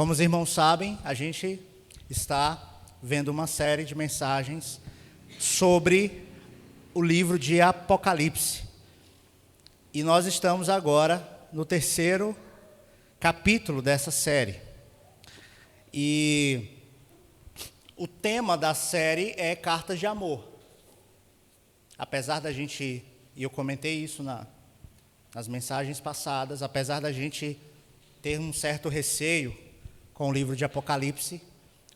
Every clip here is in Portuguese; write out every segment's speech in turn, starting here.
Como os irmãos sabem, a gente está vendo uma série de mensagens sobre o livro de Apocalipse. E nós estamos agora no terceiro capítulo dessa série. E o tema da série é cartas de amor. Apesar da gente, e eu comentei isso nas mensagens passadas, apesar da gente ter um certo receio com o livro de Apocalipse,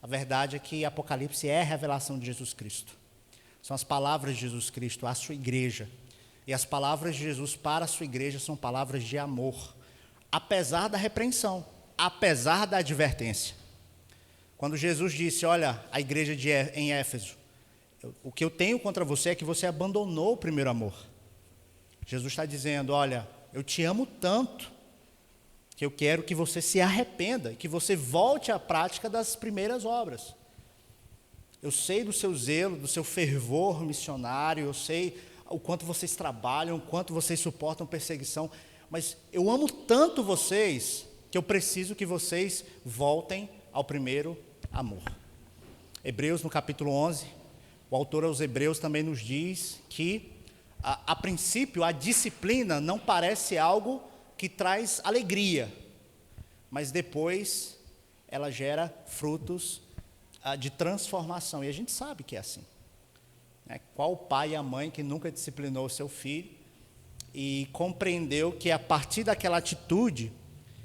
a verdade é que Apocalipse é a revelação de Jesus Cristo. São as palavras de Jesus Cristo à sua igreja. E as palavras de Jesus para a sua igreja são palavras de amor, apesar da repreensão, apesar da advertência. Quando Jesus disse, olha, a igreja em Éfeso, o que eu tenho contra você é que você abandonou o primeiro amor. Jesus está dizendo, olha, eu te amo tanto, que eu quero que você se arrependa, que você volte à prática das primeiras obras. Eu sei do seu zelo, do seu fervor missionário, eu sei o quanto vocês trabalham, o quanto vocês suportam perseguição, mas eu amo tanto vocês, que eu preciso que vocês voltem ao primeiro amor. Hebreus, no capítulo 11, o autor aos Hebreus também nos diz que, a princípio, a disciplina não parece algo que traz alegria, mas depois ela gera frutos de transformação, e a gente sabe que é assim. Qual o pai e a mãe que nunca disciplinou o seu filho e compreendeu que a partir daquela atitude,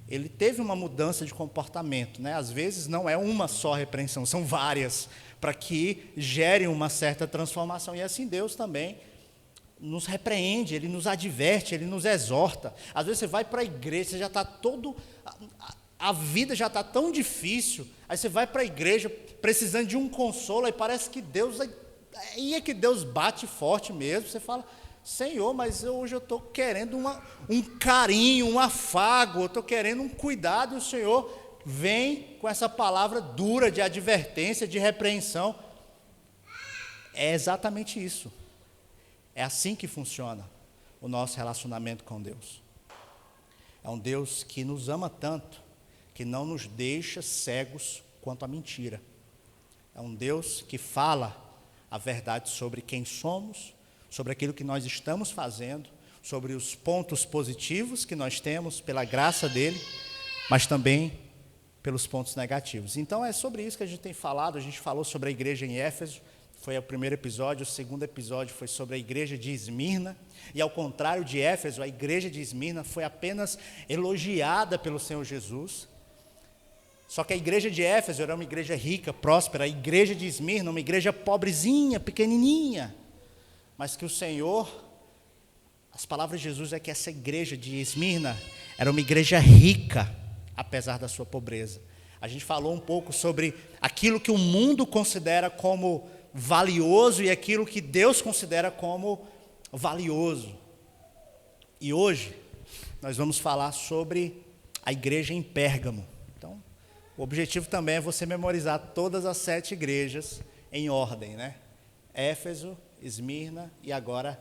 ele teve uma mudança de comportamento, Às vezes não é uma só repreensão, são várias, para que gerem uma certa transformação, e assim Deus também nos repreende, Ele nos adverte, Ele nos exorta. Às vezes você vai para a igreja, você já está a vida já está tão difícil, aí você vai para a igreja precisando de um consolo, e parece que Deus, aí é que Deus bate forte mesmo, você fala, Senhor, mas hoje eu estou querendo um carinho, um afago, eu estou querendo um cuidado, e o Senhor vem com essa palavra dura de advertência, de repreensão. É exatamente isso. É assim que funciona o nosso relacionamento com Deus. É um Deus que nos ama tanto, que não nos deixa cegos quanto à mentira. É um Deus que fala a verdade sobre quem somos, sobre aquilo que nós estamos fazendo, sobre os pontos positivos que nós temos pela graça dEle, mas também pelos pontos negativos. Então é sobre isso que a gente tem falado. A gente falou sobre a igreja em Éfeso, foi o primeiro episódio. O segundo episódio foi sobre a igreja de Esmirna, e ao contrário de Éfeso, a igreja de Esmirna foi apenas elogiada pelo Senhor Jesus. Só que a igreja de Éfeso era uma igreja rica, próspera. A igreja de Esmirna, uma igreja pobrezinha, pequenininha, mas que o Senhor, as palavras de Jesus é que essa igreja de Esmirna era uma igreja rica, apesar da sua pobreza. A gente falou um pouco sobre aquilo que o mundo considera como valioso e aquilo que Deus considera como valioso. E hoje nós vamos falar sobre a igreja em Pérgamo. Então, o objetivo também é você memorizar todas as 7 igrejas em ordem, Éfeso, Esmirna e agora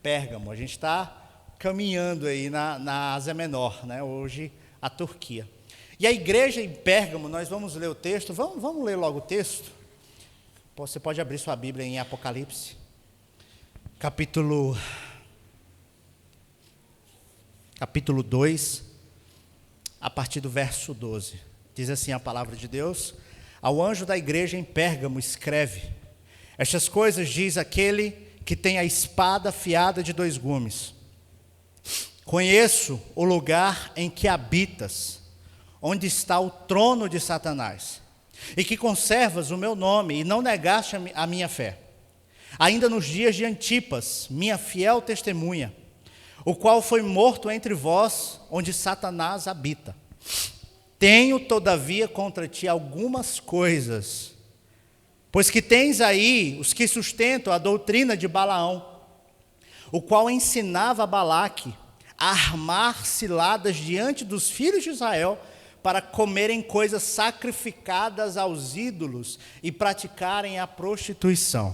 Pérgamo. A gente está caminhando aí na Ásia Menor, Hoje a Turquia. E a igreja em Pérgamo, nós vamos ler o texto, vamos ler logo o texto? Você pode abrir sua Bíblia em Apocalipse, capítulo 2, a partir do verso 12. Diz assim a palavra de Deus: ao anjo da igreja em Pérgamo escreve: estas coisas diz aquele que tem a espada afiada de 2 gumes. Conheço o lugar em que habitas, onde está o trono de Satanás, e que conservas o meu nome e não negaste a minha fé, ainda nos dias de Antipas, minha fiel testemunha, o qual foi morto entre vós, onde Satanás habita. Tenho, todavia, contra ti algumas coisas, pois que tens aí os que sustentam a doutrina de Balaão, o qual ensinava a Balaque a armar ciladas diante dos filhos de Israel, para comerem coisas sacrificadas aos ídolos e praticarem a prostituição.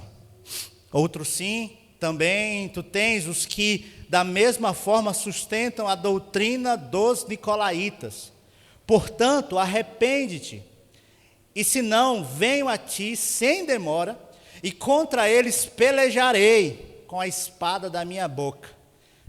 Outro sim, também tu tens os que da mesma forma sustentam a doutrina dos nicolaítas, Portanto, arrepende-te, e se não, venho a ti sem demora, e contra eles pelejarei com a espada da minha boca.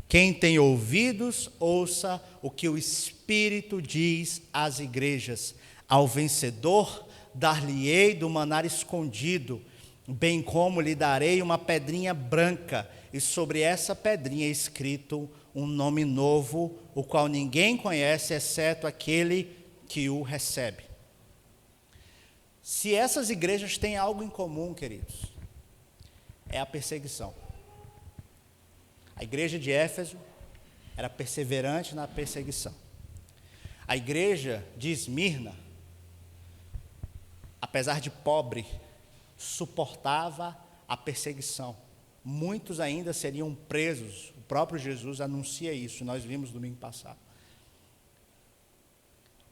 Quem tem ouvidos, ouça o que o Espírito diz às igrejas. Ao vencedor, dar-lhe-ei do maná escondido, bem como lhe darei uma pedrinha branca, e sobre essa pedrinha é escrito um nome novo, o qual ninguém conhece, exceto aquele que o recebe. Se essas igrejas têm algo em comum, queridos, é a perseguição. A igreja de Éfeso era perseverante na perseguição. A igreja de Esmirna, apesar de pobre, suportava a perseguição. Muitos ainda seriam presos. O próprio Jesus anuncia isso, nós vimos domingo passado.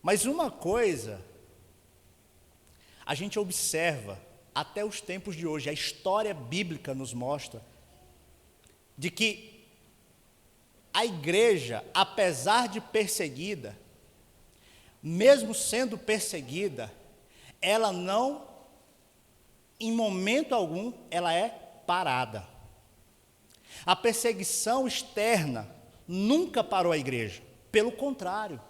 Mas uma coisa, a gente observa até os tempos de hoje, a história bíblica nos mostra, de que a igreja, apesar de perseguida, mesmo sendo perseguida, ela não, em momento algum, ela é parada. A perseguição externa nunca parou a igreja, pelo contrário.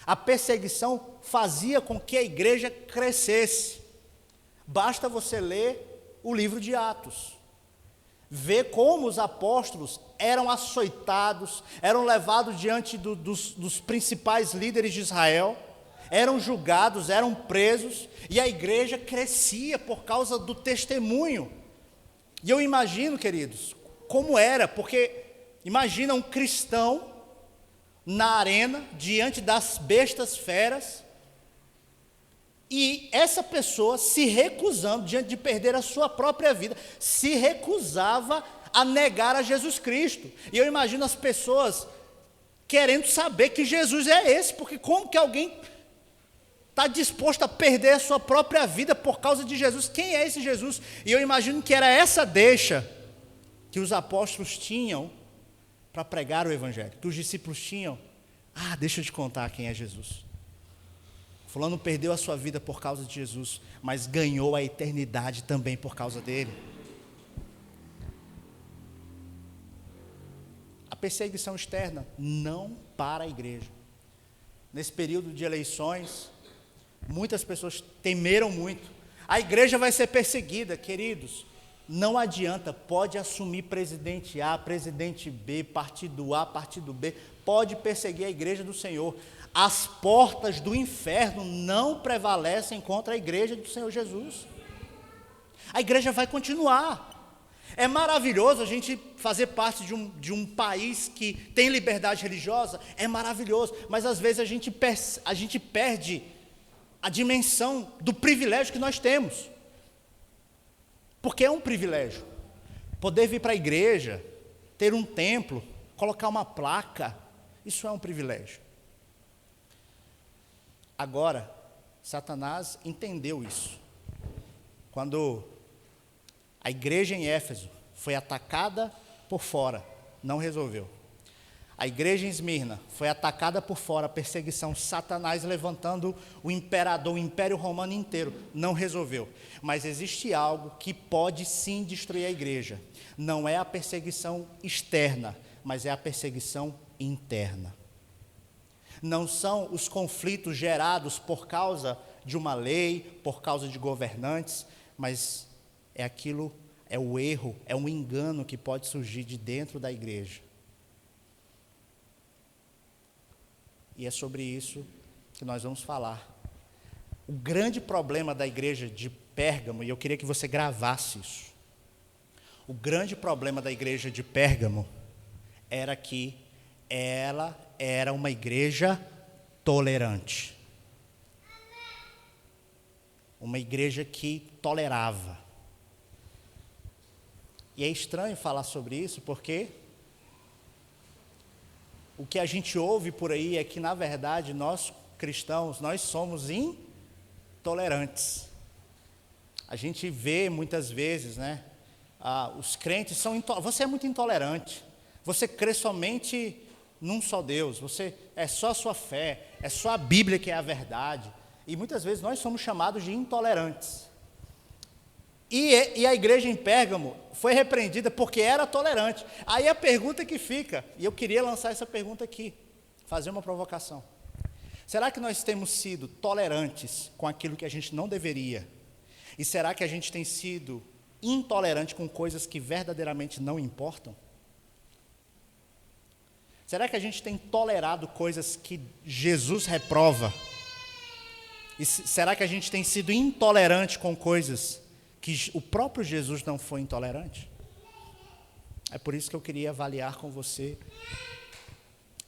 A perseguição fazia com que a igreja crescesse. Basta você ler o livro de Atos. Ver como os apóstolos eram açoitados, eram levados diante dos principais líderes de Israel, eram julgados, eram presos, e a igreja crescia por causa do testemunho. E eu imagino, queridos, como era, porque imagina um cristão na arena, diante das bestas feras, e essa pessoa se recusando, diante de perder a sua própria vida, se recusava a negar a Jesus Cristo. E eu imagino as pessoas querendo saber que Jesus é esse, porque como que alguém está disposto a perder a sua própria vida por causa de Jesus? Quem é esse Jesus? E eu imagino que era essa deixa que os apóstolos tinham para pregar o evangelho, que os discípulos tinham. Deixa eu te contar quem é Jesus. Fulano perdeu a sua vida por causa de Jesus, mas ganhou a eternidade também por causa dele. A perseguição externa não para a igreja. Nesse período de eleições, muitas pessoas temeram muito. A igreja vai ser perseguida, queridos. Não adianta, pode assumir presidente A, presidente B, partido A, partido B, pode perseguir a igreja do Senhor. As portas do inferno não prevalecem contra a igreja do Senhor Jesus. A igreja vai continuar. É maravilhoso a gente fazer parte de um país que tem liberdade religiosa, é maravilhoso, mas às vezes a gente perde a dimensão do privilégio que nós temos. Porque é um privilégio poder vir para a igreja, ter um templo, colocar uma placa, isso é um privilégio. Agora, Satanás entendeu isso. Quando a igreja em Éfeso foi atacada por fora, não resolveu. A igreja em Esmirna foi atacada por fora, perseguição, Satanás levantando o imperador, o império romano inteiro, não resolveu. Mas existe algo que pode sim destruir a igreja. Não é a perseguição externa, mas é a perseguição interna. Não são os conflitos gerados por causa de uma lei, por causa de governantes, mas é o erro, é um engano que pode surgir de dentro da igreja. E é sobre isso que nós vamos falar. O grande problema da igreja de Pérgamo, e eu queria que você gravasse isso. O grande problema da igreja de Pérgamo era que ela era uma igreja tolerante. Uma igreja que tolerava. E é estranho falar sobre isso porque o que a gente ouve por aí é que, na verdade, nós cristãos, nós somos intolerantes. A gente vê muitas vezes, os crentes são intolerantes. Você é muito intolerante. Você crê somente num só Deus, você é só a sua fé, é só a Bíblia que é a verdade. E muitas vezes nós somos chamados de intolerantes. E a igreja em Pérgamo foi repreendida porque era tolerante. Aí a pergunta que fica, e eu queria lançar essa pergunta aqui, fazer uma provocação. Será que nós temos sido tolerantes com aquilo que a gente não deveria? E será que a gente tem sido intolerante com coisas que verdadeiramente não importam? Será que a gente tem tolerado coisas que Jesus reprova? E será que a gente tem sido intolerante com coisas que o próprio Jesus não foi intolerante? É por isso que eu queria avaliar com você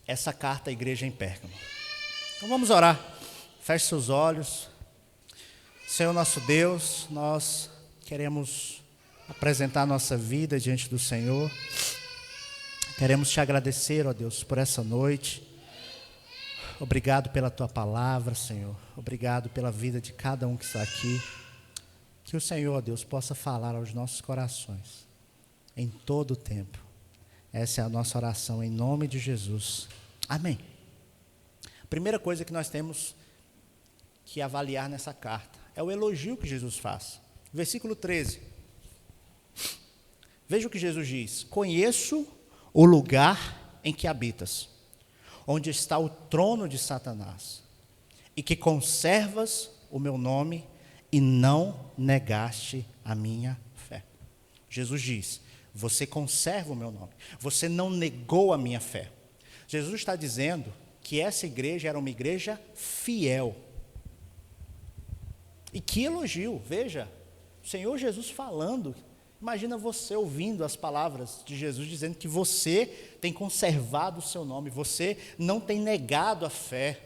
essa carta à igreja em Pérgamo. Então vamos orar. Feche seus olhos. Senhor nosso Deus, nós queremos apresentar nossa vida diante do Senhor. Queremos te agradecer, ó Deus, por essa noite. Obrigado pela tua palavra, Senhor. Obrigado pela vida de cada um que está aqui. Que o Senhor, ó Deus, possa falar aos nossos corações em todo o tempo. Essa é a nossa oração em nome de Jesus. Amém. A primeira coisa que nós temos que avaliar nessa carta é o elogio que Jesus faz. Versículo 13. Veja o que Jesus diz: conheço o lugar em que habitas, onde está o trono de Satanás, e que conservas o meu nome e não negaste a minha fé. Jesus diz: você conserva o meu nome, você não negou a minha fé. Jesus está dizendo que essa igreja era uma igreja fiel. E que elogio, veja, o Senhor Jesus falando. Imagina você ouvindo as palavras de Jesus dizendo que você tem conservado o seu nome, você não tem negado a fé.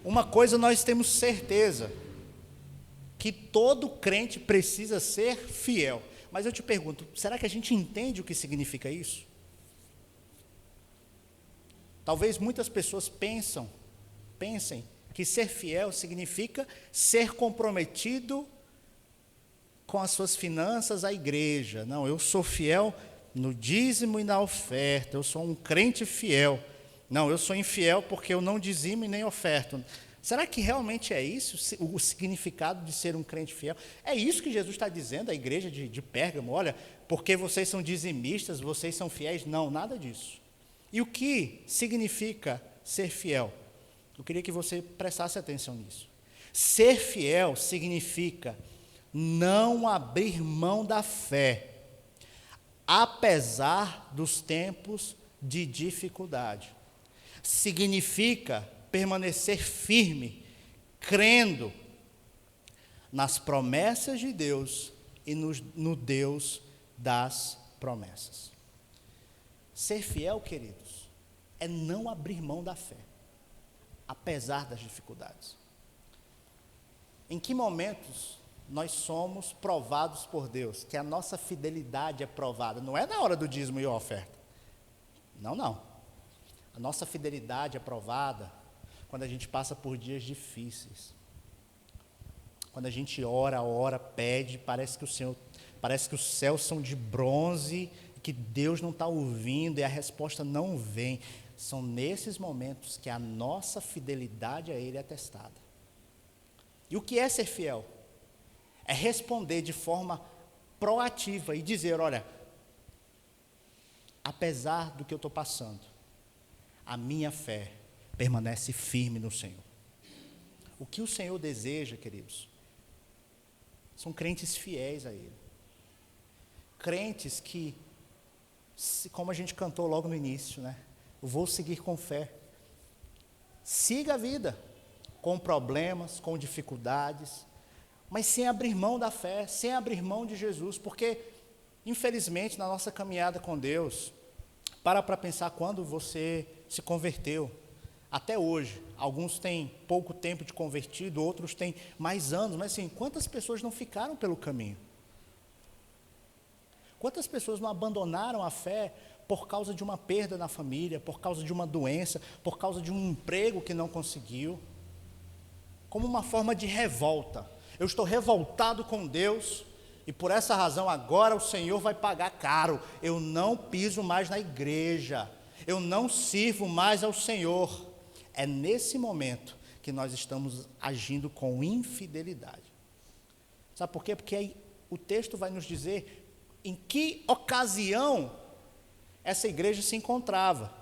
Uma coisa nós temos certeza, que todo crente precisa ser fiel. Mas eu te pergunto, será que a gente entende o que significa isso? Talvez muitas pessoas pensem que ser fiel significa ser comprometido com as suas finanças à igreja. Não, eu sou fiel no dízimo e na oferta, eu sou um crente fiel. Não, eu sou infiel porque eu não dizimo e nem oferto. Será que realmente é isso o significado de ser um crente fiel? É isso que Jesus está dizendo à igreja de Pérgamo? Olha, porque vocês são dizimistas, vocês são fiéis? Não, nada disso. E o que significa ser fiel? Eu queria que você prestasse atenção nisso. Ser fiel significa não abrir mão da fé, apesar dos tempos de dificuldade. Significa permanecer firme, crendo nas promessas de Deus e no Deus das promessas. Ser fiel, queridos, é não abrir mão da fé, apesar das dificuldades. Em que momentos nós somos provados por Deus, que a nossa fidelidade é provada? Não é na hora do dízimo e a oferta. Não. A nossa fidelidade é provada quando a gente passa por dias difíceis. Quando a gente ora, pede, parece que os céus são de bronze, que Deus não está ouvindo e a resposta não vem. São nesses momentos que a nossa fidelidade a Ele é testada. E o que é ser fiel? É responder de forma proativa e dizer, olha, apesar do que eu estou passando, a minha fé permanece firme no Senhor. O que o Senhor deseja, queridos, são crentes fiéis a Ele. Crentes que, como a gente cantou logo no início, né? Eu vou seguir com fé. Siga a vida, com problemas, com dificuldades, mas sem abrir mão da fé, sem abrir mão de Jesus, porque, infelizmente, na nossa caminhada com Deus, para pensar quando você se converteu. Até hoje, alguns têm pouco tempo de convertido, outros têm mais anos, mas assim, quantas pessoas não ficaram pelo caminho? Quantas pessoas não abandonaram a fé por causa de uma perda na família, por causa de uma doença, por causa de um emprego que não conseguiu? Como uma forma de revolta. Eu estou revoltado com Deus e por essa razão agora o Senhor vai pagar caro. Eu não piso mais na igreja. eu não sirvo mais ao Senhor. É nesse momento que nós estamos agindo com infidelidade. Sabe por quê? Porque aí o texto vai nos dizer em que ocasião essa igreja se encontrava.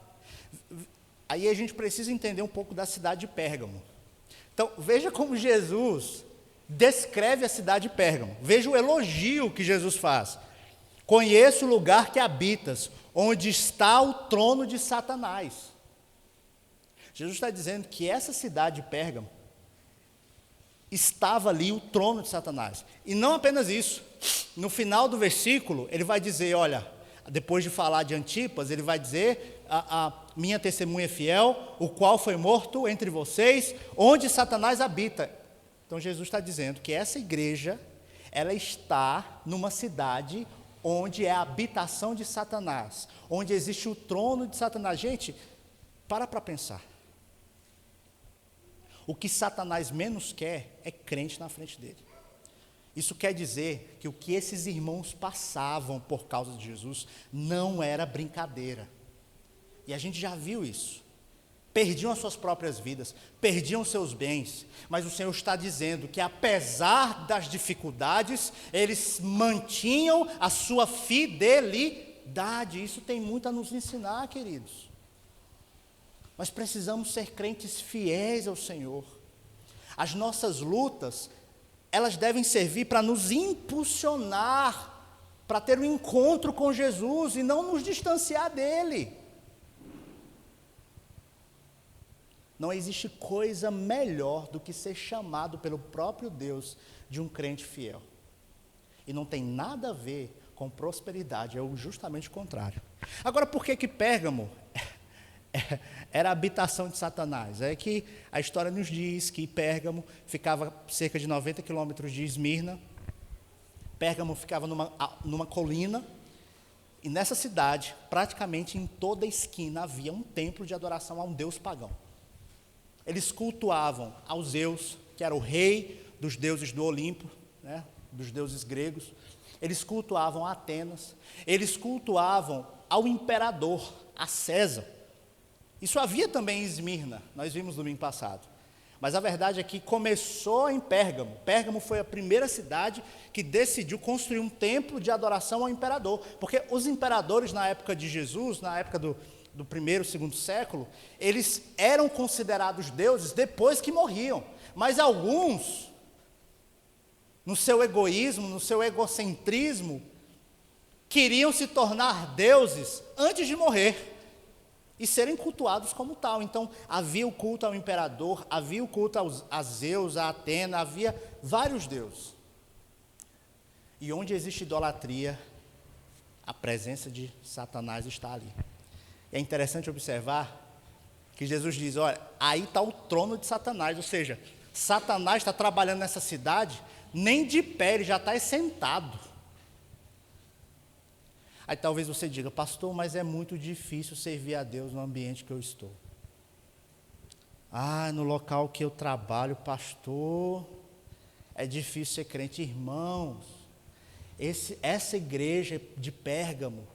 Aí a gente precisa entender um pouco da cidade de Pérgamo. Então, veja como Jesus descreve a cidade de Pérgamo. Veja o elogio que Jesus faz. Conheço o lugar que habitas, onde está o trono de Satanás. Jesus está dizendo que essa cidade de Pérgamo estava ali o trono de Satanás. E não apenas isso. No final do versículo, ele vai dizer, olha, depois de falar de Antipas, ele vai dizer, a minha testemunha fiel, o qual foi morto entre vocês, onde Satanás habita. Então Jesus está dizendo que essa igreja, ela está numa cidade onde é a habitação de Satanás, onde existe o trono de Satanás. Gente, para pensar. O que Satanás menos quer é crente na frente dele. Isso quer dizer que o que esses irmãos passavam por causa de Jesus não era brincadeira. E a gente já viu isso. Perdiam as suas próprias vidas, perdiam seus bens, mas o Senhor está dizendo que apesar das dificuldades, eles mantinham a sua fidelidade. Isso tem muito a nos ensinar, queridos. Nós precisamos ser crentes fiéis ao Senhor. As nossas lutas, elas devem servir para nos impulsionar, para ter um encontro com Jesus e não nos distanciar dele. Não existe coisa melhor do que ser chamado pelo próprio Deus de um crente fiel. E não tem nada a ver com prosperidade, é justamente o contrário. Agora, por que Pérgamo era a habitação de Satanás? É que a história nos diz que Pérgamo ficava cerca de 90 quilômetros de Esmirna. Pérgamo ficava numa colina. E nessa cidade, praticamente em toda esquina, havia um templo de adoração a um deus pagão. Eles cultuavam ao Zeus, que era o rei dos deuses do Olimpo, né, dos deuses gregos. Eles cultuavam a Atenas. Eles cultuavam ao imperador, a César. Isso havia também em Esmirna, nós vimos no domingo passado. Mas a verdade é que começou em Pérgamo. Pérgamo foi a primeira cidade que decidiu construir um templo de adoração ao imperador. Porque os imperadores na época de Jesus, na época do primeiro, segundo século, eles eram considerados deuses depois que morriam. Mas alguns, no seu egoísmo, no seu egocentrismo, queriam se tornar deuses antes de morrer e serem cultuados como tal. Então, havia o culto ao imperador, havia o culto a Zeus, a Atena, havia vários deuses. E onde existe idolatria, a presença de Satanás está ali. É interessante observar que Jesus diz, olha, aí está o trono de Satanás, ou seja, Satanás está trabalhando nessa cidade, nem de pé, ele já está sentado. Aí talvez você diga, pastor, mas é muito difícil servir a Deus no ambiente que eu estou. No local que eu trabalho, pastor, é difícil ser crente. Irmãos, essa igreja de Pérgamo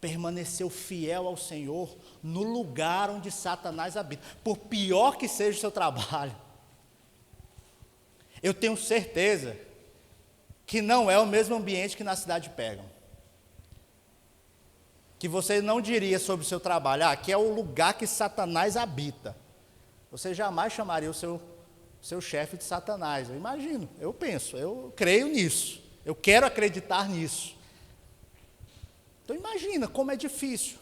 permaneceu fiel ao Senhor no lugar onde Satanás habita, por pior que seja o seu trabalho. Eu tenho certeza que não é o mesmo ambiente que na cidade de Pérgamo. Que você não diria sobre o seu trabalho, aqui é o lugar que Satanás habita. Você jamais chamaria o seu chefe de Satanás. Eu imagino, eu penso, eu creio nisso. Eu quero acreditar nisso. Então imagina como é difícil.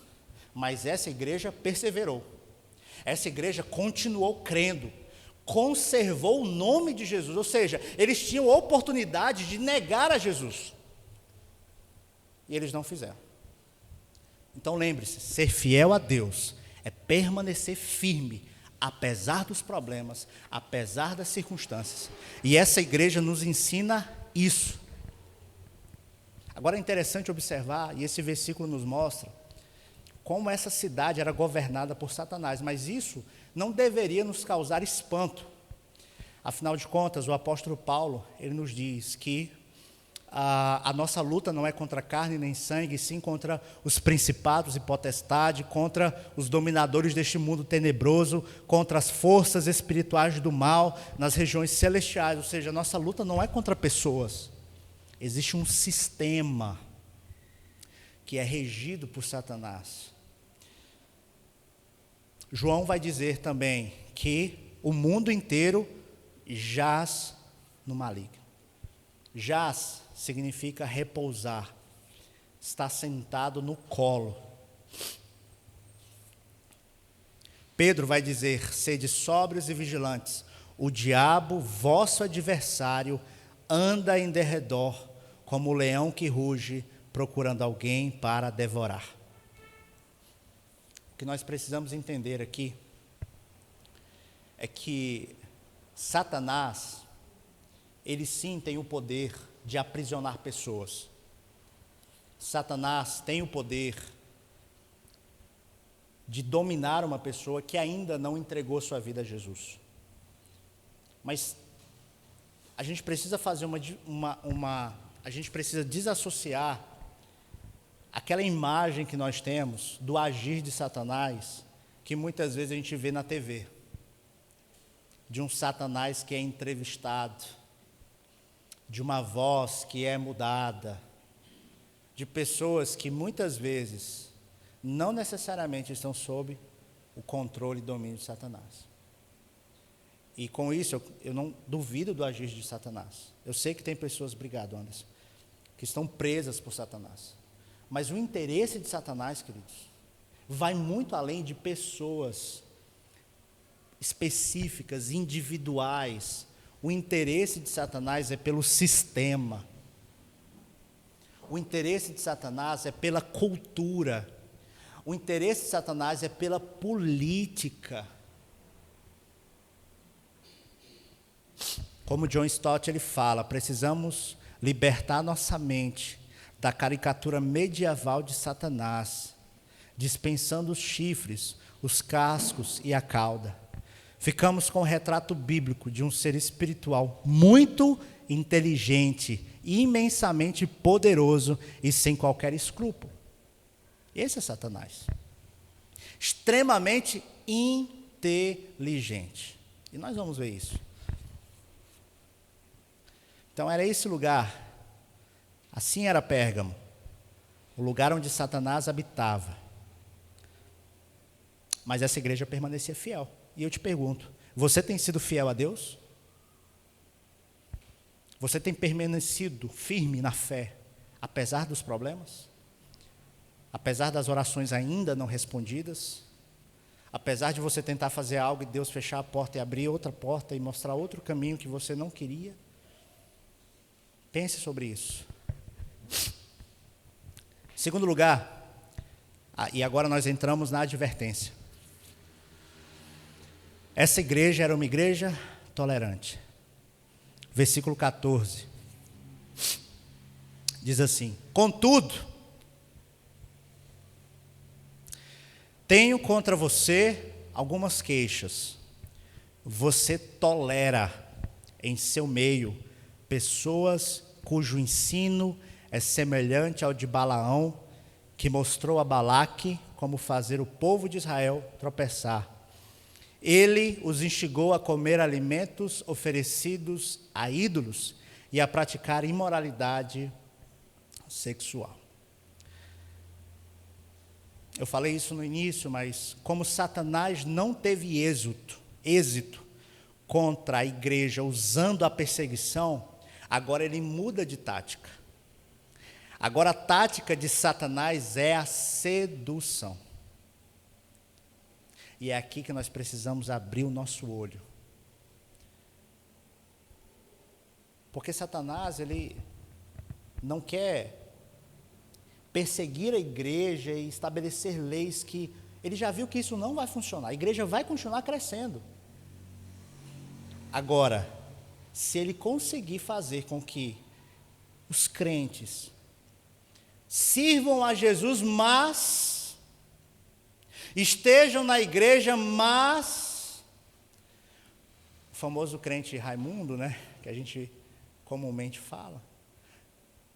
Mas essa igreja perseverou. Essa igreja continuou crendo. Conservou o nome de Jesus. Ou seja, eles tinham oportunidade de negar a Jesus. E eles não fizeram. Então lembre-se, ser fiel a Deus é permanecer firme, apesar dos problemas, apesar das circunstâncias. E essa igreja nos ensina isso. Agora é interessante observar, e esse versículo nos mostra, como essa cidade era governada por Satanás, mas isso não deveria nos causar espanto. Afinal de contas, o apóstolo Paulo, ele nos diz que a nossa luta não é contra carne nem sangue, sim contra os principados e potestades, contra os dominadores deste mundo tenebroso, contra as forças espirituais do mal nas regiões celestiais. Ou seja, a nossa luta não é contra pessoas. Existe um sistema que é regido por Satanás. João vai dizer também que o mundo inteiro jaz no maligno. Jaz significa repousar, está sentado no colo. Pedro vai dizer: sede sóbrios e vigilantes, o diabo, vosso adversário, anda em derredor, como o leão que ruge, procurando alguém para devorar. O que nós precisamos entender aqui é que Satanás, ele sim tem o poder de aprisionar pessoas. Satanás tem o poder de dominar uma pessoa que ainda não entregou sua vida a Jesus. Mas a gente precisa fazer a gente precisa desassociar aquela imagem que nós temos do agir de Satanás, que muitas vezes a gente vê na TV, de um Satanás que é entrevistado, de uma voz que é mudada, de pessoas que muitas vezes não necessariamente estão sob o controle e domínio de Satanás. E com isso eu não duvido do agir de Satanás. Eu sei que tem pessoas, obrigado Anderson, que estão presas por Satanás. Mas o interesse de Satanás, queridos, vai muito além de pessoas específicas, individuais. O interesse de Satanás é pelo sistema. O interesse de Satanás é pela cultura. O interesse de Satanás é pela política. Como John Stott ele fala, precisamos libertar nossa mente da caricatura medieval de Satanás, dispensando os chifres, os cascos e a cauda. Ficamos com o retrato bíblico de um ser espiritual muito inteligente, imensamente poderoso e sem qualquer escrúpulo. Esse é Satanás. Extremamente inteligente. E nós vamos ver isso. Então era esse lugar. Assim era Pérgamo, o lugar onde Satanás habitava. Mas essa igreja permanecia fiel. E eu te pergunto, você tem sido fiel a Deus? Você tem permanecido firme na fé, apesar dos problemas? Apesar das orações ainda não respondidas? Apesar de você tentar fazer algo e Deus fechar a porta e abrir outra porta e mostrar outro caminho que você não queria? Pense sobre isso. Segundo lugar, e agora nós entramos na advertência. Essa igreja era uma igreja tolerante. Versículo 14. Diz assim: contudo, tenho contra você algumas queixas. Você tolera em seu meio pessoas cujo ensino é semelhante ao de Balaão, que mostrou a Balaque como fazer o povo de Israel tropeçar. Ele os instigou a comer alimentos oferecidos a ídolos e a praticar imoralidade sexual. Eu falei isso no início, mas como Satanás não teve êxito contra a igreja usando a perseguição, agora ele muda de tática. Agora a tática de Satanás é a sedução. E é aqui que nós precisamos abrir o nosso olho. Porque Satanás, ele não quer perseguir a igreja e estabelecer leis que ele já viu que isso não vai funcionar. A igreja vai continuar crescendo. Agora, se ele conseguir fazer com que os crentes sirvam a Jesus, mas estejam na igreja, mas o famoso crente Raimundo, né, que a gente comumente fala,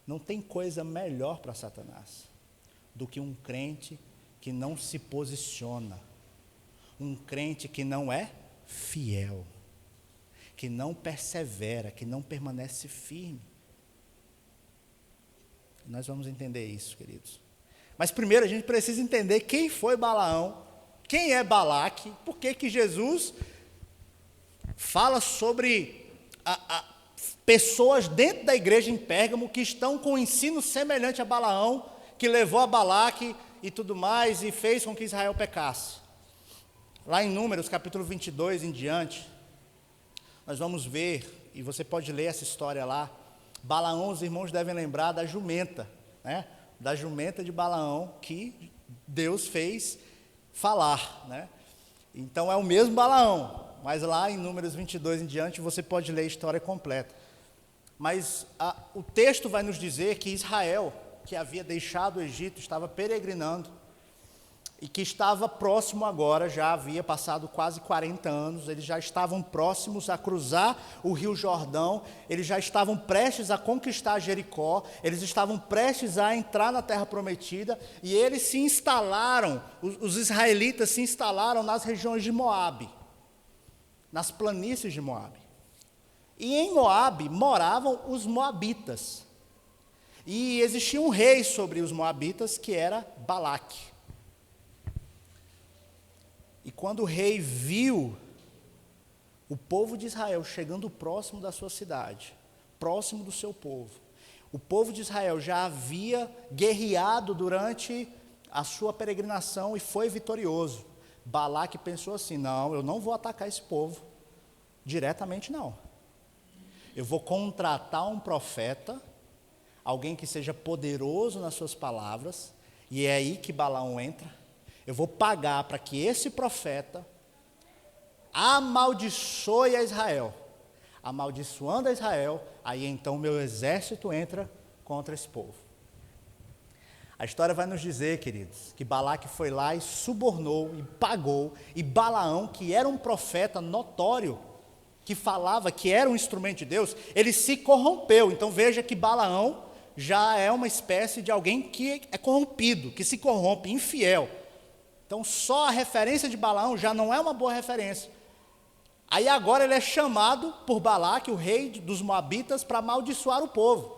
Não tem coisa melhor para Satanás do que um crente que não se posiciona, um crente que não é fiel, que não persevera, que não permanece firme. Nós vamos entender isso, queridos. Mas primeiro a gente precisa entender quem foi Balaão, quem é Balaque, por que Jesus fala sobre pessoas dentro da igreja em Pérgamo que estão com um ensino semelhante a Balaão, que levou a Balaque e tudo mais, e fez com que Israel pecasse. Lá em Números, capítulo 22 em diante, nós vamos ver, e você pode ler essa história lá. Balaão, os irmãos devem lembrar da jumenta, né? Da jumenta de Balaão, que Deus fez falar, né? Então é o mesmo Balaão, mas lá em Números 22 em diante, você pode ler a história completa. Mas o texto vai nos dizer que Israel, que havia deixado o Egito, estava peregrinando, e que estava próximo agora, já havia passado quase 40 anos, eles já estavam próximos a cruzar o rio Jordão, eles já estavam prestes a conquistar Jericó, eles estavam prestes a entrar na terra prometida, e eles se instalaram, os israelitas se instalaram nas regiões de Moabe, nas planícies de Moabe. E em Moabe moravam os moabitas, e existia um rei sobre os moabitas que era Balaque. E quando o rei viu o povo de Israel chegando próximo da sua cidade, próximo do seu povo, o povo de Israel já havia guerreado durante a sua peregrinação e foi vitorioso. Balaque pensou assim: não, eu não vou atacar esse povo diretamente, não. Eu vou contratar um profeta, alguém que seja poderoso nas suas palavras, e é aí que Balaão entra. Eu vou pagar para que esse profeta amaldiçoe a Israel. Amaldiçoando a Israel, aí então o meu exército entra contra esse povo. A história vai nos dizer, queridos, que Balaque foi lá e subornou e pagou, e Balaão, que era um profeta notório, que falava que era um instrumento de Deus, ele se corrompeu. Então veja que Balaão já é uma espécie de alguém que é corrompido, que se corrompe, infiel. Então, só a referência de Balaão já não é uma boa referência. Aí agora ele é chamado por Balaque, o rei dos Moabitas, para amaldiçoar o povo.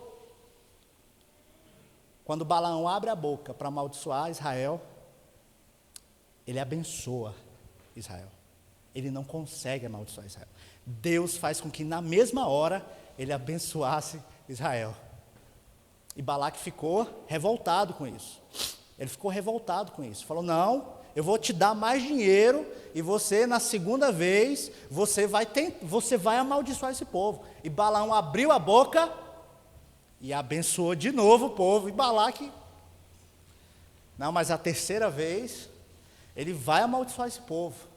Quando Balaão abre a boca para amaldiçoar Israel, ele abençoa Israel. Ele não consegue amaldiçoar Israel. Deus faz com que na mesma hora ele abençoasse Israel. E Balaque ficou revoltado com isso. Ele ficou revoltado com isso. Falou: não, eu vou te dar mais dinheiro e você, na segunda vez, você vai amaldiçoar esse povo. E Balaão abriu a boca e abençoou de novo o povo. E Balaque, não, mas a terceira vez, ele vai amaldiçoar esse povo.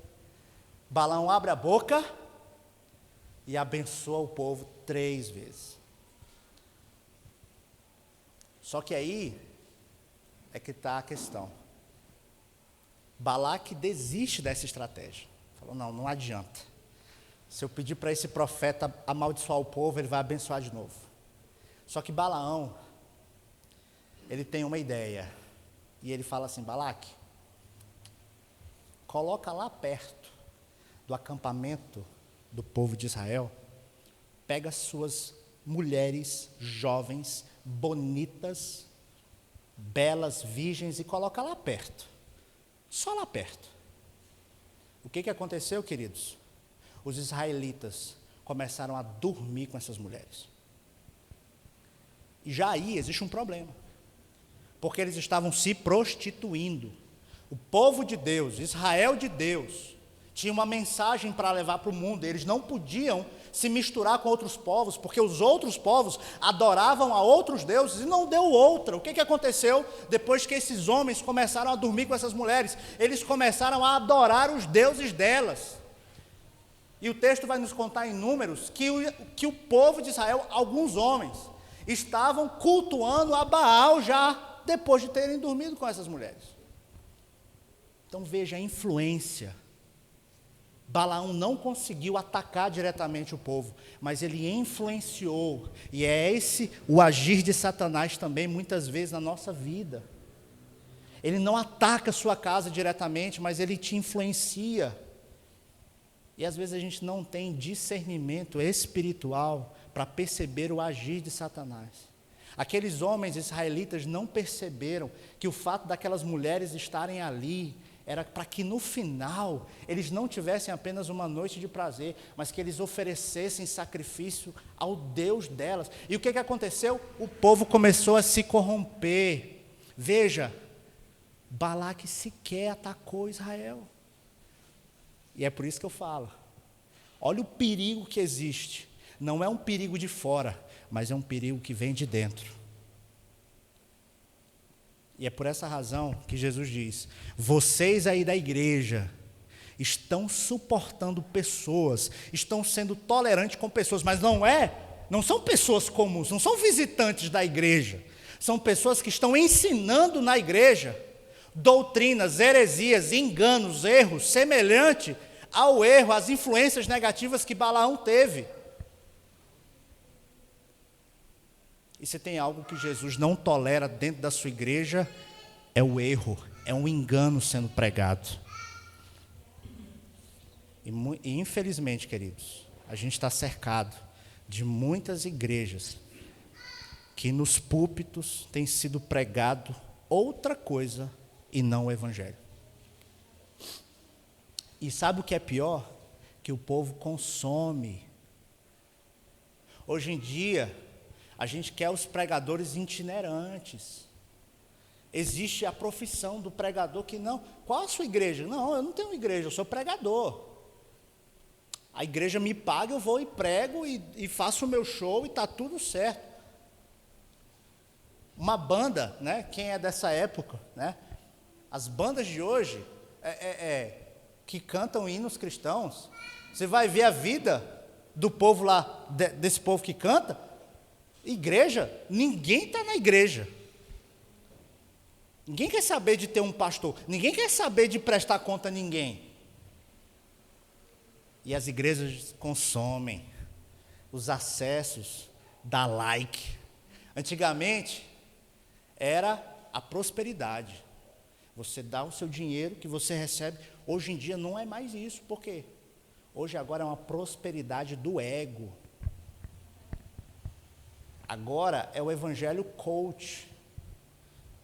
Balaão abre a boca e abençoa o povo 3 vezes. Só que aí é que está a questão. Balaque desiste dessa estratégia. Falou: não, não adianta. Se eu pedir para esse profeta amaldiçoar o povo, ele vai abençoar de novo. Só que Balaão, ele tem uma ideia. E ele fala assim: Balaque, coloca lá perto do acampamento do povo de Israel, pega suas mulheres jovens, bonitas, belas, virgens, e coloca lá perto. Só lá perto. O que aconteceu, queridos? Os israelitas começaram a dormir com essas mulheres. E já aí existe um problema. Porque eles estavam se prostituindo. O povo de Deus, Israel de Deus, tinha uma mensagem para levar para o mundo. Eles não podiam se misturar com outros povos, porque os outros povos adoravam a outros deuses e não deu outra. O que aconteceu depois que esses homens começaram a dormir com essas mulheres? Eles começaram a adorar os deuses delas. E o texto vai nos contar em Números que o povo de Israel, alguns homens, estavam cultuando a Baal já depois de terem dormido com essas mulheres. Então veja a influência Balaão não conseguiu atacar diretamente o povo, mas ele influenciou. E é esse o agir de Satanás também, muitas vezes, na nossa vida. Ele não ataca a sua casa diretamente, mas ele te influencia. E às vezes a gente não tem discernimento espiritual para perceber o agir de Satanás. Aqueles homens israelitas não perceberam que o fato daquelas mulheres estarem ali era para que no final eles não tivessem apenas uma noite de prazer, mas que eles oferecessem sacrifício ao Deus delas. E o que aconteceu? O povo começou a se corromper. Veja, Balaque sequer atacou Israel. E é por isso que eu falo. Olha o perigo que existe. Não é um perigo de fora, mas é um perigo que vem de dentro. E é por essa razão que Jesus diz: vocês aí da igreja estão suportando pessoas, estão sendo tolerantes com pessoas, mas não são pessoas comuns, não são visitantes da igreja, são pessoas que estão ensinando na igreja doutrinas, heresias, enganos, erros, semelhante ao erro, às influências negativas que Balaão teve. E se tem algo que Jesus não tolera dentro da sua igreja, é o erro, é um engano sendo pregado. E infelizmente, queridos, a gente está cercado de muitas igrejas que nos púlpitos tem sido pregado outra coisa e não o evangelho. E sabe o que é pior? Que o povo consome. Hoje em dia, a gente quer os pregadores itinerantes. Existe a profissão do pregador que não. Qual a sua igreja? Não, eu não tenho igreja, eu sou pregador. A igreja me paga, eu vou e prego e faço o meu show e está tudo certo. Uma banda, né? Quem é dessa época, né? As bandas de hoje que cantam hinos cristãos, você vai ver a vida do povo lá, desse povo que canta. Igreja, ninguém está na igreja. Ninguém quer saber de ter um pastor. Ninguém quer saber de prestar conta a ninguém. E as igrejas consomem os acessos, dá like. Antigamente, era a prosperidade. Você dá o seu dinheiro que você recebe. Hoje em dia não é mais isso. Por quê? Hoje agora é uma prosperidade do ego. Agora é o evangelho coach,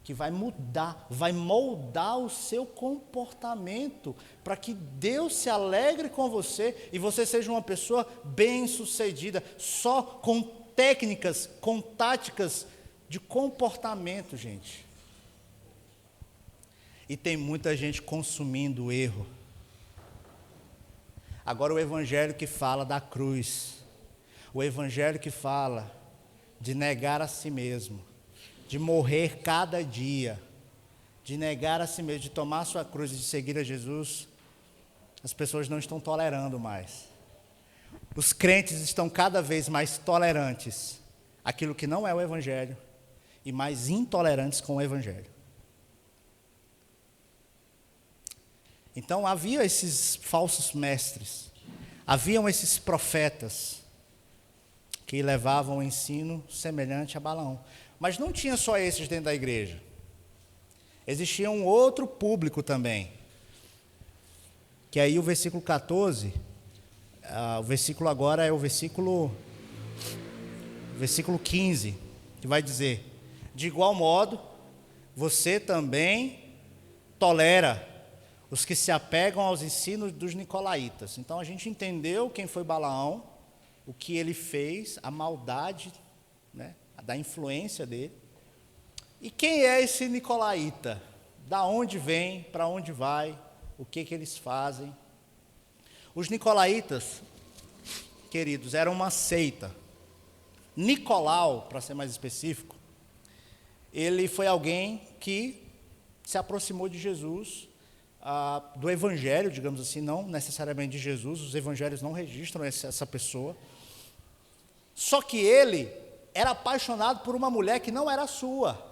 que vai mudar, vai moldar o seu comportamento, para que Deus se alegre com você, e você seja uma pessoa bem-sucedida, só com técnicas, com táticas de comportamento, gente. E tem muita gente consumindo o erro. Agora o evangelho que fala da cruz, o evangelho que fala de negar a si mesmo, de morrer cada dia, de negar a si mesmo, de tomar a sua cruz e de seguir a Jesus, as pessoas não estão tolerando mais. Os crentes estão cada vez mais tolerantes àquilo que não é o evangelho e mais intolerantes com o evangelho. Então havia esses falsos mestres, haviam esses profetas que levavam o ensino semelhante a Balaão. Mas não tinha só esses dentro da igreja. Existia um outro público também. Que aí o versículo 14, o versículo agora é o versículo 15, que vai dizer: de igual modo, você também tolera os que se apegam aos ensinos dos nicolaítas. Então a gente entendeu quem foi Balaão, o que ele fez, a maldade, né, da influência dele. E quem é esse nicolaíta? Da onde vem, para onde vai, o que eles fazem? Os nicolaítas, queridos, eram uma seita. Nicolau, para ser mais específico, ele foi alguém que se aproximou de Jesus, do evangelho, digamos assim, não necessariamente de Jesus, os evangelhos não registram essa pessoa. Só que ele era apaixonado por uma mulher que não era sua.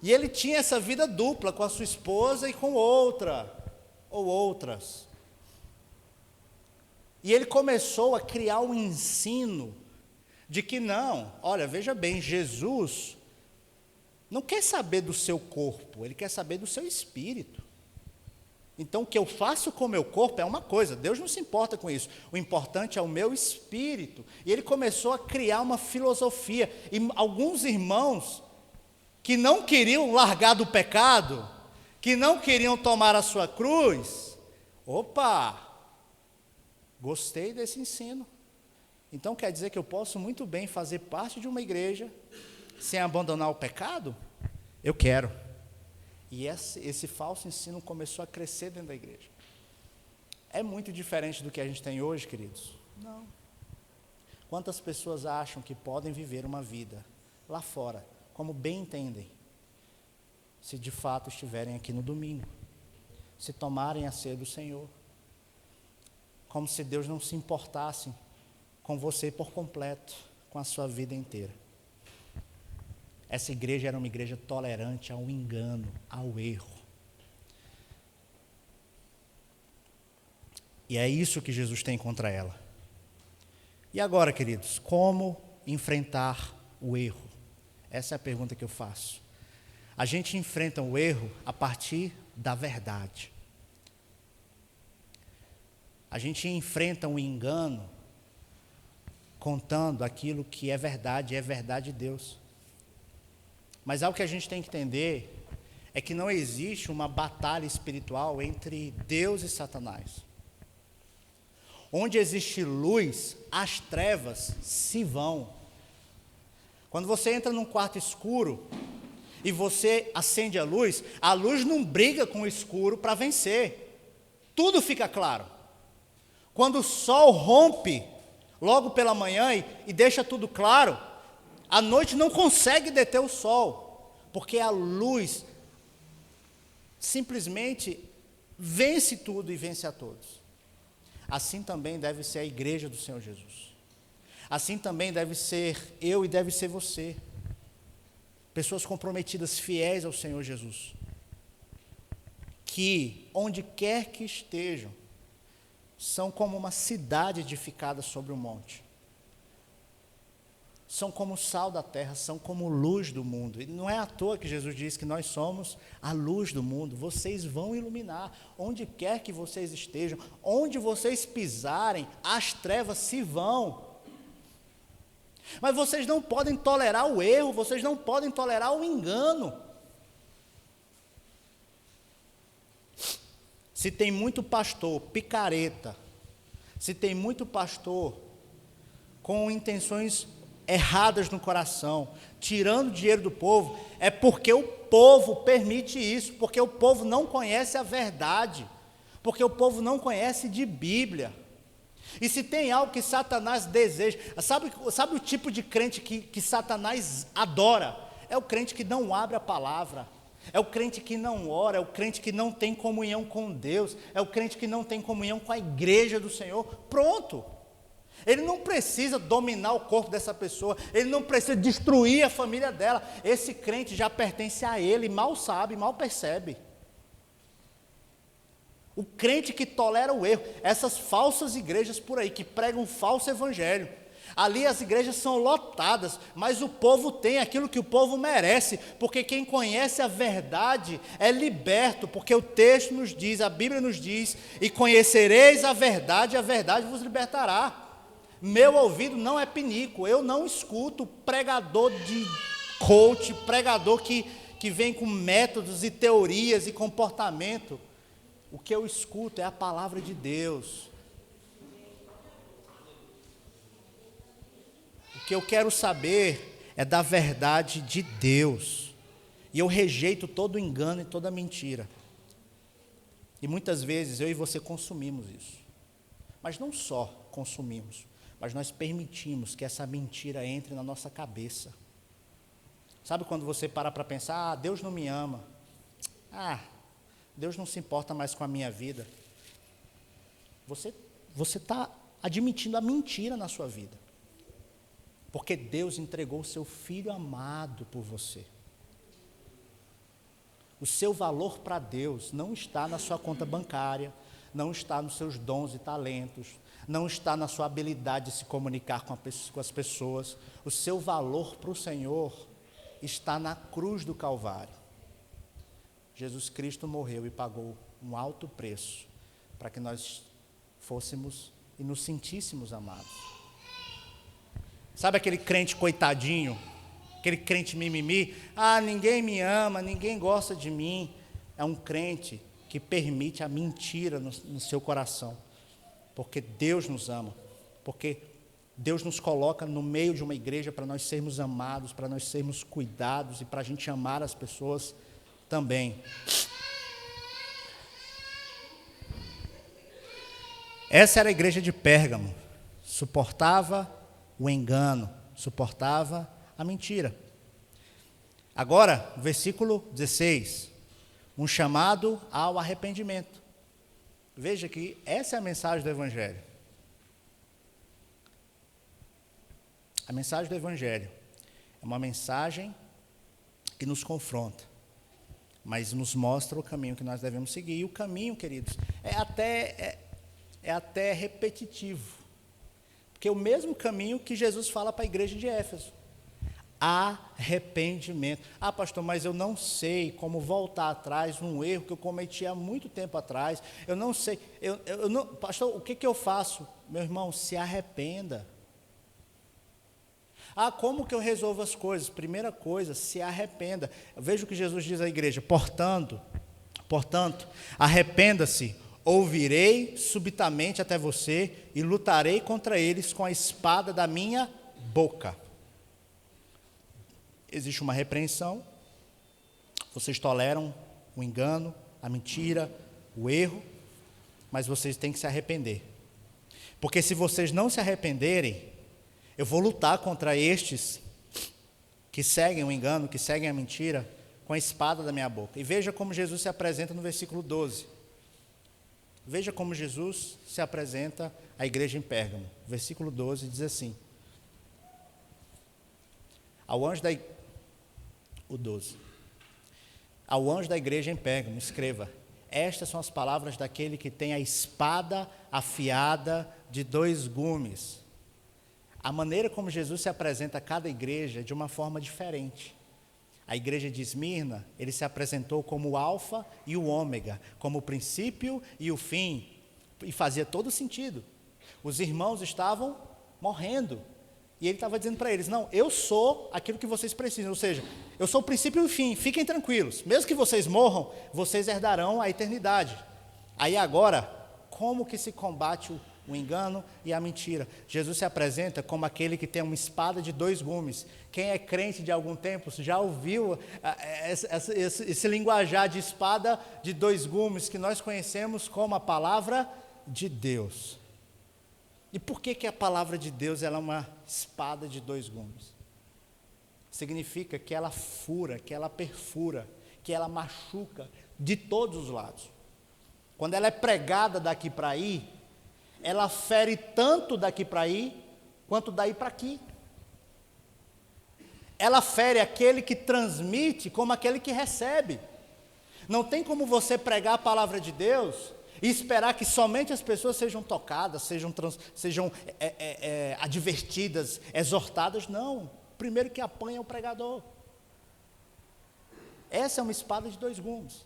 E ele tinha essa vida dupla com a sua esposa e com outra, ou outras. E ele começou a criar um ensino de que não, olha, veja bem, Jesus não quer saber do seu corpo, ele quer saber do seu espírito. Então, o que eu faço com o meu corpo é uma coisa, Deus não se importa com isso. O importante é o meu espírito. E ele começou a criar uma filosofia. E alguns irmãos que não queriam largar do pecado, que não queriam tomar a sua cruz, opa, gostei desse ensino. Então, quer dizer que eu posso muito bem fazer parte de uma igreja sem abandonar o pecado? Eu quero. E esse falso ensino começou a crescer dentro da igreja. É muito diferente do que a gente tem hoje, queridos? Não. Quantas pessoas acham que podem viver uma vida lá fora, como bem entendem, se de fato estiverem aqui no domingo, se tomarem a ceia do Senhor, como se Deus não se importasse com você por completo, com a sua vida inteira. Essa igreja era uma igreja tolerante ao engano, ao erro. E é isso que Jesus tem contra ela. E agora, queridos, como enfrentar o erro? Essa é a pergunta que eu faço. A gente enfrenta o erro a partir da verdade. A gente enfrenta o engano contando aquilo que é verdade, e é verdade de Deus. Mas algo que a gente tem que entender é que não existe uma batalha espiritual entre Deus e Satanás. Onde existe luz, as trevas se vão. Quando você entra num quarto escuro e você acende a luz não briga com o escuro para vencer. Tudo fica claro. Quando o sol rompe logo pela manhã e deixa tudo claro, a noite não consegue deter o sol, porque a luz simplesmente vence tudo e vence a todos. Assim também deve ser a igreja do Senhor Jesus. Assim também deve ser eu e deve ser você. Pessoas comprometidas, fiéis ao Senhor Jesus. Que, onde quer que estejam, são como uma cidade edificada sobre um monte. São como o sal da terra, são como luz do mundo. E não é à toa que Jesus diz que nós somos a luz do mundo. Vocês vão iluminar onde quer que vocês estejam. Onde vocês pisarem, as trevas se vão. Mas vocês não podem tolerar o erro, vocês não podem tolerar o engano. Se tem muito pastor picareta, se tem muito pastor com intenções erradas no coração, tirando dinheiro do povo, é porque o povo permite isso, porque o povo não conhece a verdade, porque o povo não conhece de Bíblia. E se tem algo que Satanás deseja, sabe o tipo de crente que Satanás adora? É o crente que não abre a palavra, é o crente que não ora, é o crente que não tem comunhão com Deus, é o crente que não tem comunhão com a igreja do Senhor. Pronto. Ele não precisa dominar o corpo dessa pessoa, ele não precisa destruir a família dela. Esse crente já pertence a ele, mal sabe, mal percebe. O crente que tolera o erro, essas falsas igrejas por aí, que pregam um falso evangelho. Ali as igrejas são lotadas, mas o povo tem aquilo que o povo merece, porque quem conhece a verdade é liberto, porque o texto nos diz, a Bíblia nos diz, e conhecereis a verdade vos libertará. Meu ouvido não é pinico, eu não escuto pregador de coach, pregador que vem com métodos e teorias e comportamento. O que eu escuto é a palavra de Deus. O que eu quero saber é da verdade de Deus. E eu rejeito todo engano e toda mentira. E muitas vezes eu e você consumimos isso. Mas não só consumimos, mas nós permitimos que essa mentira entre na nossa cabeça. Sabe quando você para pensar, Deus não me ama. Deus não se importa mais com a minha vida. Você está admitindo a mentira na sua vida. Porque Deus entregou o seu Filho amado por você. O seu valor para Deus não está na sua conta bancária, não está nos seus dons e talentos, não está na sua habilidade de se comunicar com as pessoas. O seu valor para o Senhor está na cruz do Calvário. Jesus Cristo morreu e pagou um alto preço para que nós fôssemos e nos sentíssemos amados. Sabe aquele crente coitadinho, aquele crente mimimi? Ah, ninguém me ama, ninguém gosta de mim. É um crente que permite a mentira no seu coração, porque Deus nos ama, porque Deus nos coloca no meio de uma igreja para nós sermos amados, para nós sermos cuidados e para a gente amar as pessoas também. Essa era a igreja de Pérgamo, suportava o engano, suportava a mentira. Agora, versículo 16, um chamado ao arrependimento. Veja que essa é a mensagem do Evangelho. A mensagem do Evangelho é uma mensagem que nos confronta, mas nos mostra o caminho que nós devemos seguir. E o caminho, queridos, é até repetitivo, porque é o mesmo caminho que Jesus fala para a igreja de Éfeso. Arrependimento. Ah, pastor, mas eu não sei como voltar atrás num erro que eu cometi há muito tempo atrás. Eu não sei. Pastor, o que eu faço? Meu irmão, se arrependa. Ah, como que eu resolvo as coisas? Primeira coisa, se arrependa. Veja o que Jesus diz à igreja. Portanto, arrependa-se, ou virei subitamente até você e lutarei contra eles com a espada da minha boca. Existe uma repreensão, vocês toleram o engano, a mentira, o erro, mas vocês têm que se arrepender. Porque se vocês não se arrependerem, eu vou lutar contra estes que seguem o engano, que seguem a mentira, com a espada da minha boca. E veja como Jesus se apresenta no versículo 12. Veja como Jesus se apresenta à igreja em Pérgamo. Versículo 12 diz assim: Ao anjo da igreja em Pérgamo, escreva: estas são as palavras daquele que tem a espada afiada de 2 gumes. A maneira como Jesus se apresenta a cada igreja é de uma forma diferente. A igreja de Esmirna, ele se apresentou como o alfa e o ômega, como o princípio e o fim, e fazia todo sentido. Os irmãos estavam morrendo, e ele estava dizendo para eles: não, eu sou aquilo que vocês precisam, ou seja, eu sou o princípio e o fim, fiquem tranquilos, mesmo que vocês morram, vocês herdarão a eternidade. Aí agora, como que se combate o engano e a mentira? Jesus se apresenta como aquele que tem uma espada de 2 gumes. Quem é crente de algum tempo já ouviu esse linguajar de espada de 2 gumes que nós conhecemos como a palavra de Deus. E por que a palavra de Deus ela é uma espada de 2 gumes? Significa que ela fura, que ela perfura, que ela machuca de todos os lados. Quando ela é pregada daqui para aí, ela fere tanto daqui para aí, quanto daí para aqui. Ela fere aquele que transmite, como aquele que recebe. Não tem como você pregar a palavra de Deus e esperar que somente as pessoas sejam tocadas, sejam advertidas, exortadas. Não. Primeiro que apanha é o pregador. Essa é uma espada de 2 gumes.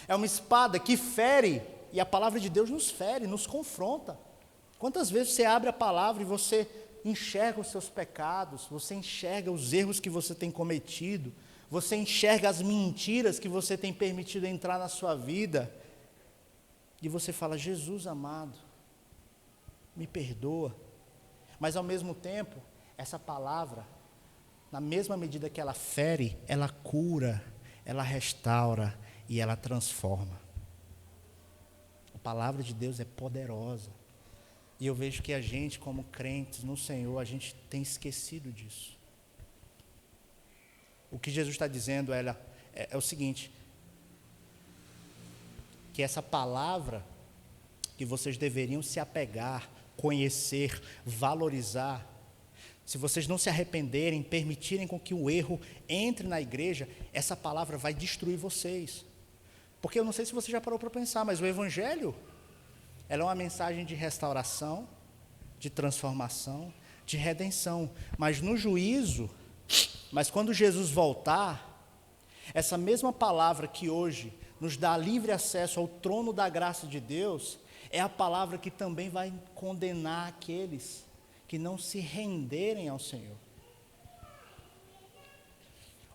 É uma espada que fere, e a palavra de Deus nos fere, nos confronta. Quantas vezes você abre a palavra e você enxerga os seus pecados, você enxerga os erros que você tem cometido, você enxerga as mentiras que você tem permitido entrar na sua vida, e você fala: Jesus amado, me perdoa. Mas ao mesmo tempo, essa palavra, na mesma medida que ela fere, ela cura, ela restaura e ela transforma. A palavra de Deus é poderosa. E eu vejo que a gente, como crentes no Senhor, a gente tem esquecido disso. O que Jesus está dizendo é o seguinte: que essa palavra que vocês deveriam se apegar, conhecer, valorizar, se vocês não se arrependerem, permitirem com que o erro entre na igreja, essa palavra vai destruir vocês. Porque eu não sei se você já parou para pensar, mas o Evangelho, ela é uma mensagem de restauração, de transformação, de redenção. Mas no juízo, mas quando Jesus voltar, essa mesma palavra que hoje nos dá livre acesso ao trono da graça de Deus, é a palavra que também vai condenar aqueles que não se renderem ao Senhor.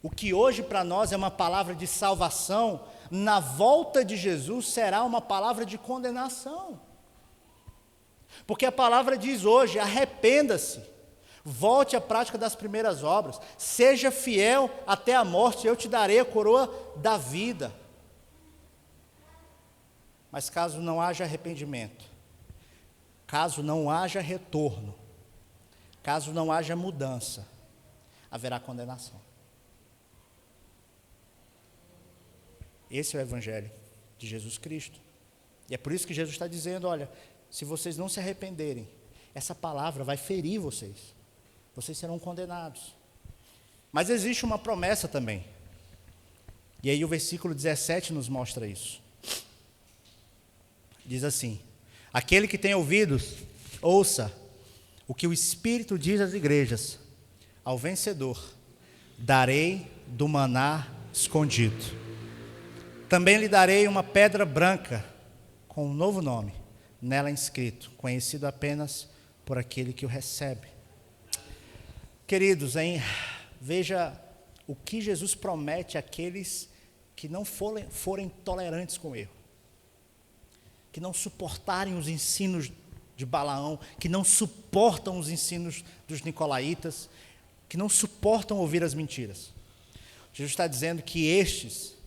O que hoje para nós é uma palavra de salvação, na volta de Jesus será uma palavra de condenação. Porque a palavra diz hoje: arrependa-se, volte à prática das primeiras obras, seja fiel até a morte, eu te darei a coroa da vida. Mas caso não haja arrependimento, caso não haja retorno, caso não haja mudança, haverá condenação. Esse é o Evangelho de Jesus Cristo. E é por isso que Jesus está dizendo: olha, se vocês não se arrependerem, essa palavra vai ferir vocês. Vocês serão condenados. Mas existe uma promessa também. E aí o versículo 17 nos mostra isso. Diz assim: aquele que tem ouvidos, ouça o que o Espírito diz às igrejas. Ao vencedor darei do maná escondido. Também lhe darei uma pedra branca com um novo nome, nela inscrito, conhecido apenas por aquele que o recebe. Queridos, veja o que Jesus promete àqueles que não forem tolerantes com o erro, que não suportarem os ensinos de Balaão, que não suportam os ensinos dos nicolaítas, que não suportam ouvir as mentiras. Jesus está dizendo que estes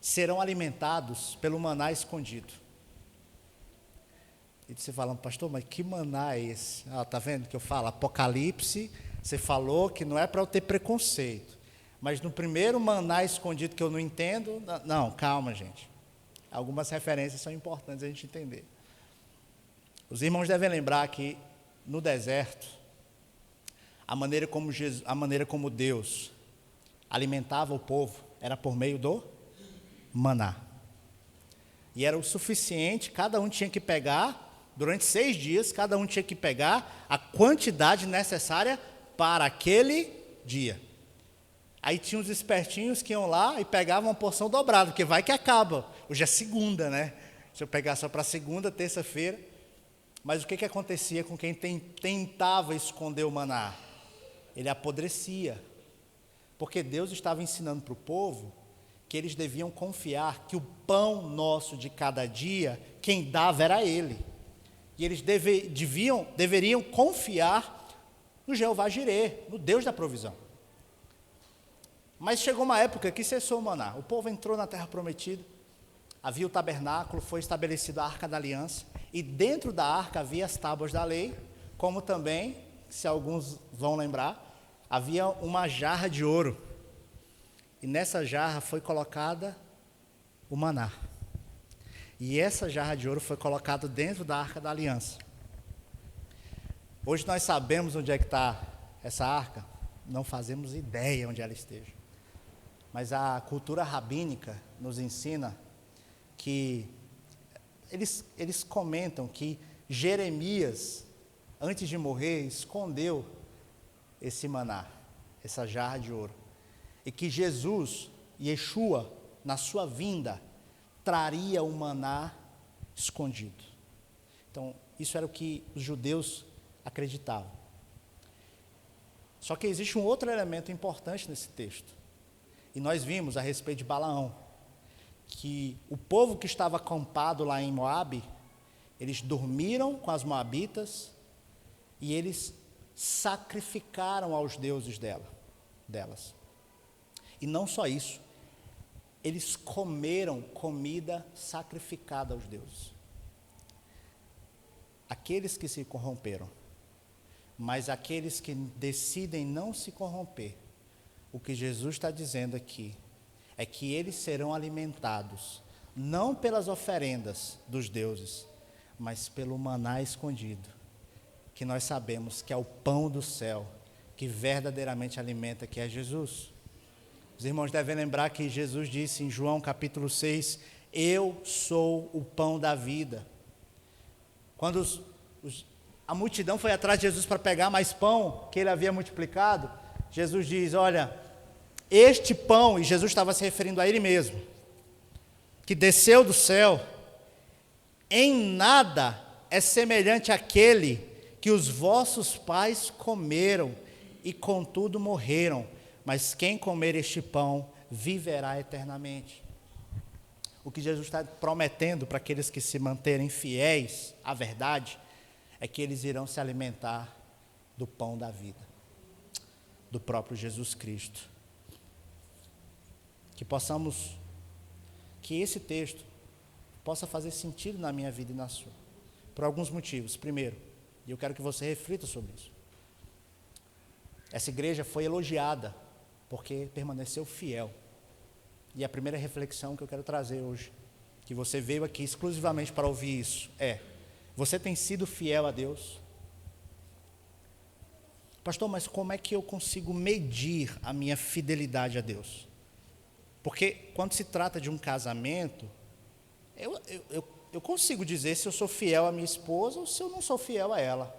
serão alimentados pelo maná escondido. E você fala: pastor, mas que maná é esse? Está vendo que eu falo? Apocalipse, você falou que não é para eu ter preconceito. Mas no primeiro maná escondido que eu não entendo, não, calma, gente. Algumas referências são importantes a gente entender. Os irmãos devem lembrar que no deserto, a maneira como Deus alimentava o povo era por meio do maná. E era o suficiente, cada um tinha que pegar, durante 6 dias, cada um tinha que pegar a quantidade necessária para aquele dia. Aí tinha os espertinhos que iam lá e pegavam uma porção dobrada, porque vai que acaba. Hoje é segunda, né? Se eu pegar só para segunda, terça-feira. Mas o que acontecia com quem tentava esconder o maná? Ele apodrecia. Porque Deus estava ensinando para o povo que eles deviam confiar que o pão nosso de cada dia, quem dava era Ele. E eles deveriam confiar no Jeová Jirê, no Deus da provisão. Mas chegou uma época que cessou o maná. O povo entrou na terra prometida, havia o tabernáculo, foi estabelecida a arca da aliança, e dentro da arca havia as tábuas da lei, como também, se alguns vão lembrar, havia uma jarra de ouro. E nessa jarra foi colocada o maná. E essa jarra de ouro foi colocada dentro da arca da aliança. Hoje nós sabemos onde é que está essa arca, não fazemos ideia onde ela esteja. Mas a cultura rabínica nos ensina que eles comentam que Jeremias, antes de morrer, escondeu esse maná, essa jarra de ouro. E que Jesus, Yeshua, na sua vinda, traria o maná escondido. Então, isso era o que os judeus acreditavam. Só que existe um outro elemento importante nesse texto. E nós vimos a respeito de Balaão, que o povo que estava acampado lá em Moabe, eles dormiram com as moabitas e eles sacrificaram aos deuses delas. E não só isso, eles comeram comida sacrificada aos deuses. Aqueles que se corromperam, mas aqueles que decidem não se corromper, o que Jesus está dizendo aqui é que eles serão alimentados, não pelas oferendas dos deuses, mas pelo maná escondido, que nós sabemos que é o pão do céu, que verdadeiramente alimenta, que é Jesus. Os irmãos devem lembrar que Jesus disse em João capítulo 6, eu sou o pão da vida. Quando a multidão foi atrás de Jesus para pegar mais pão que ele havia multiplicado, Jesus diz, olha, este pão, e Jesus estava se referindo a ele mesmo, que desceu do céu, em nada é semelhante àquele que os vossos pais comeram e contudo morreram, mas quem comer este pão viverá eternamente. O que Jesus está prometendo para aqueles que se manterem fiéis à verdade é que eles irão se alimentar do pão da vida, do próprio Jesus Cristo. Que esse texto possa fazer sentido na minha vida e na sua, por alguns motivos. Primeiro, e eu quero que você reflita sobre isso. Essa igreja foi elogiada porque permaneceu fiel. E a primeira reflexão que eu quero trazer hoje, que você veio aqui exclusivamente para ouvir isso, é: você tem sido fiel a Deus? Pastor, mas como é que eu consigo medir a minha fidelidade a Deus? Porque quando se trata de um casamento, eu consigo dizer se eu sou fiel à minha esposa ou se eu não sou fiel a ela.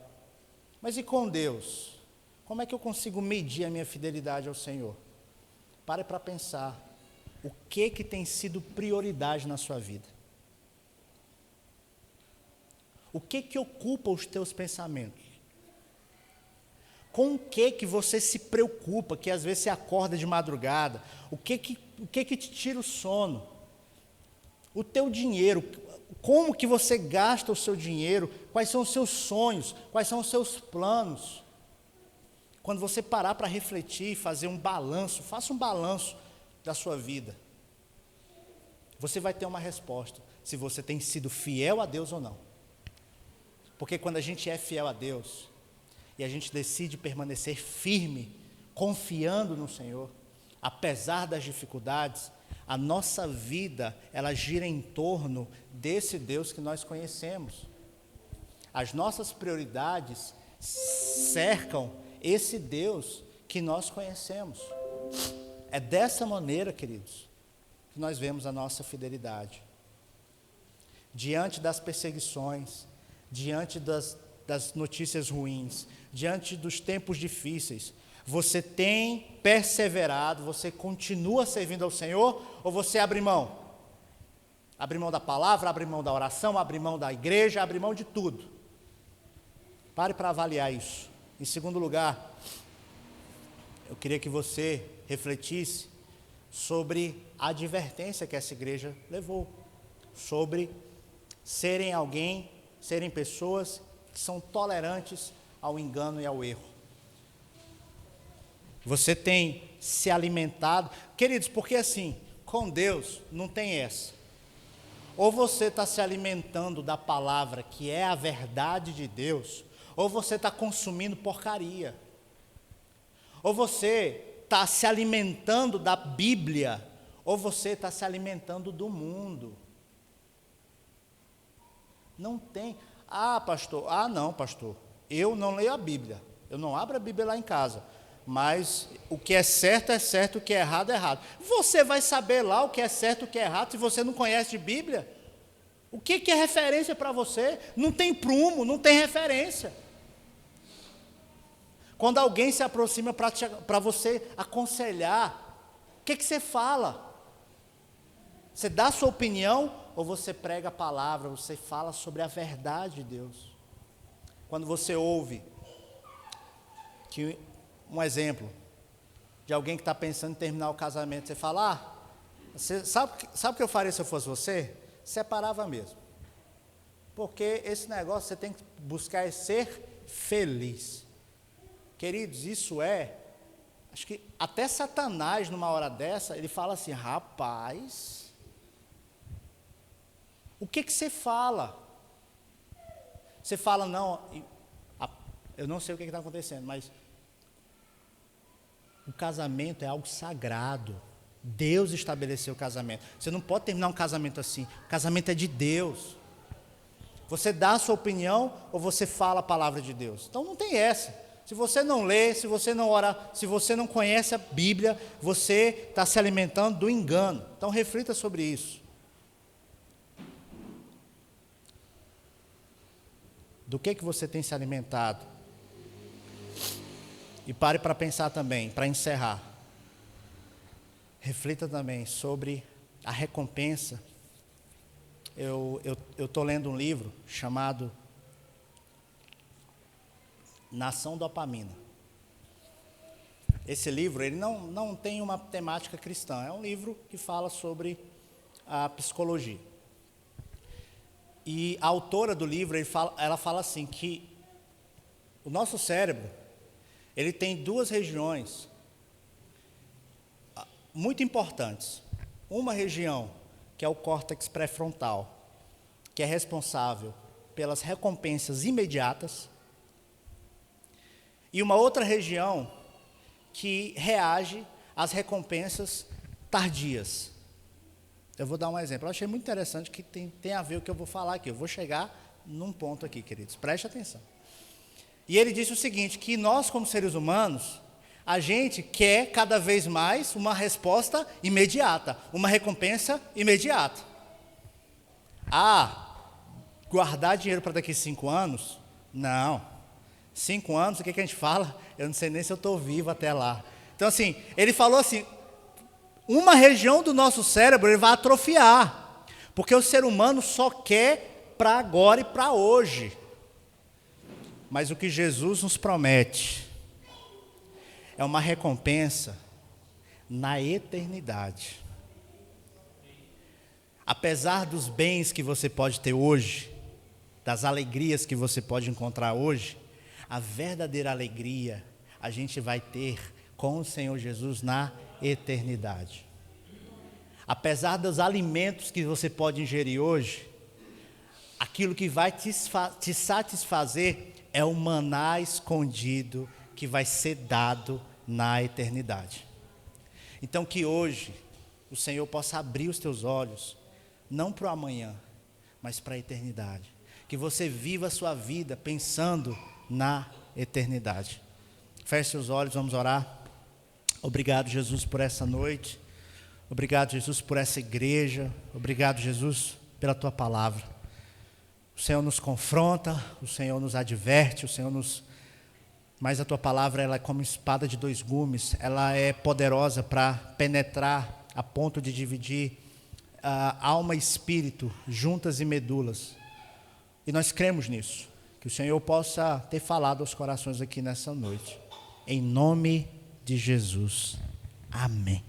Mas e com Deus? Como é que eu consigo medir a minha fidelidade ao Senhor? Pare para pensar. O que tem sido prioridade na sua vida? O que ocupa os teus pensamentos? Com o que você se preocupa, que às vezes você acorda de madrugada? O que te tira o sono? O teu dinheiro, como que você gasta o seu dinheiro? Quais são os seus sonhos? Quais são os seus planos? Quando você parar para refletir, fazer um balanço, faça um balanço da sua vida. Você vai ter uma resposta, se você tem sido fiel a Deus ou não. Porque quando a gente é fiel a Deus, e a gente decide permanecer firme, confiando no Senhor, apesar das dificuldades, a nossa vida, ela gira em torno desse Deus que nós conhecemos. As nossas prioridades cercam esse Deus que nós conhecemos. É dessa maneira, queridos, que nós vemos a nossa fidelidade. Diante das perseguições, diante das notícias ruins, diante dos tempos difíceis, você tem perseverado, você continua servindo ao Senhor, ou você abre mão? Abre mão da palavra, abre mão da oração, abre mão da igreja, abre mão de tudo. Pare para avaliar isso. Em segundo lugar, eu queria que você refletisse sobre a advertência que essa igreja levou, sobre serem pessoas que são tolerantes ao engano e ao erro. Você tem se alimentado, queridos, porque assim, com Deus não tem essa. Ou você está se alimentando da palavra que é a verdade de Deus, ou você está consumindo porcaria. Ou você está se alimentando da Bíblia, ou você está se alimentando do mundo. Não tem. Não, pastor, eu não leio a Bíblia, eu não abro a Bíblia lá em casa, mas o que é certo, o que é errado é errado. Você vai saber lá o que é certo, o que é errado, se você não conhece de Bíblia? O que é referência para você? Não tem prumo, não tem referência. Quando alguém se aproxima para você aconselhar, o que você fala? Você dá a sua opinião ou você prega a palavra, você fala sobre a verdade de Deus? Quando você ouve um exemplo de alguém que está pensando em terminar o casamento, você fala, você sabe o que eu faria se eu fosse você? Separava mesmo. Porque esse negócio você tem que buscar ser feliz. Queridos, acho que até Satanás, numa hora dessa, ele fala assim, rapaz, o que você fala? Você fala, não, eu não sei o que está acontecendo, mas o casamento é algo sagrado. Deus estabeleceu o casamento. Você não pode terminar um casamento assim. O casamento é de Deus. Você dá a sua opinião ou você fala a palavra de Deus? Então não tem essa. Se você não lê, se você não ora, se você não conhece a Bíblia, você está se alimentando do engano. Então reflita sobre isso. Do que você tem se alimentado? E pare para pensar também, para encerrar. Reflita também sobre a recompensa. Eu estou lendo um livro chamado Nação Dopamina. Esse livro ele não tem uma temática cristã, é um livro que fala sobre a psicologia. E a autora do livro, ela fala assim, que o nosso cérebro, ele tem duas regiões muito importantes. Uma região, que é o córtex pré-frontal, que é responsável pelas recompensas imediatas, e uma outra região que reage às recompensas tardias. Eu vou dar um exemplo. Eu achei muito interessante que tem a ver com o que eu vou falar aqui. Eu vou chegar num ponto aqui, queridos. Preste atenção. E ele disse o seguinte, que nós, como seres humanos, a gente quer cada vez mais uma resposta imediata, uma recompensa imediata. Guardar dinheiro para daqui a 5 anos? Não. 5 anos, o que a gente fala? Eu não sei nem se eu estou vivo até lá. Então, assim, ele falou assim, uma região do nosso cérebro ele vai atrofiar, porque o ser humano só quer para agora e para hoje. Mas o que Jesus nos promete é uma recompensa na eternidade. Apesar dos bens que você pode ter hoje, das alegrias que você pode encontrar hoje, a verdadeira alegria a gente vai ter com o Senhor Jesus na eternidade. Apesar dos alimentos que você pode ingerir hoje, aquilo que vai te satisfazer é o maná escondido que vai ser dado na eternidade. Então que hoje o Senhor possa abrir os teus olhos, não para o amanhã, mas para a eternidade. Que você viva a sua vida pensando na eternidade. Feche seus olhos, vamos orar. Obrigado, Jesus, por essa noite. Obrigado, Jesus, por essa igreja. Obrigado, Jesus, pela tua palavra. O Senhor nos confronta, o Senhor nos adverte, mas a tua palavra ela é como espada de 2 gumes, ela é poderosa para penetrar a ponto de dividir alma e espírito, juntas e medulas. E nós cremos nisso, que o Senhor possa ter falado aos corações aqui nessa noite. Em nome de Jesus. Amém.